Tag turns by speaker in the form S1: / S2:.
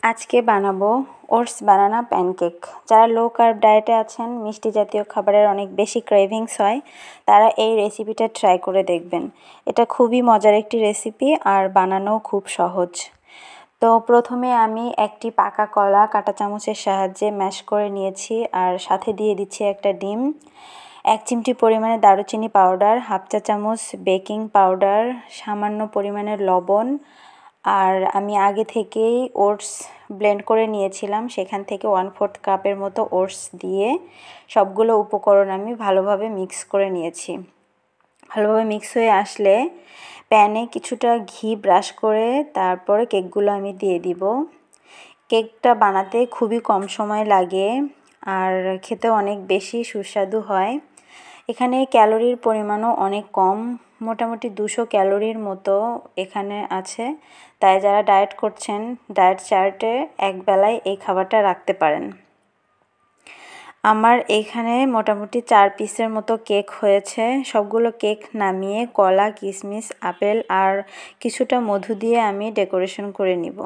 S1: আজকে বানাবো ওটস বানানা প্যানকেক। যারা লো কার্ব ডায়েটে আছেন, মিষ্টি জাতীয় খাবারের অনেক বেশি ক্রেভিংস হয়, তারা এই রেসিপিটা ট্রাই করে দেখবেন। এটা খুবই মজার একটি রেসিপি আর বানানোও খুব সহজ। তো প্রথমে আমি একটি পাকা কলা কাঁটা চামচের সাহায্যে ম্যাশ করে নিয়েছি আর সাথে দিয়ে দিচ্ছি একটা ডিম, 1 চিমটি পরিমাণে দারুচিনি পাউডার, হাফ চা চামচ বেকিং পাউডার, সামান্য পরিমাণের লবণ, আর আমি আগে থেকেই ওটস ব্লেন্ড করে নিয়েছিলাম, সেখান থেকে 1/4 কাপের মতো ওটস দিয়ে সবগুলো উপকরণ আমি ভালোভাবে মিক্স করে নিয়েছি। ভালোভাবে মিক্স হয়ে আসলে প্যানে কিছুটা ঘি ব্রাশ করে তারপরে কেকগুলো আমি দিয়ে দিব। কেকটা বানাতে খুবই কম সময় লাগে আর খেতে অনেক বেশি সুস্বাদু হয়। এখানে ক্যালোরির পরিমাণও অনেক কম, মোটামুটি 200 ক্যালোরির মতো এখানে আছে। তাই যারা ডায়েট করছেন, ডায়েট চার্টে এক বেলায় এই খাবারটা রাখতে পারেন। আমার এখানে মোটামুটি 4 পিসের মতো কেক হয়েছে। সবগুলো কেক নামিয়ে কলা, কিশমিশ, আপেল আর কিছুটা মধু দিয়ে আমি ডেকোরেশন করে নিব।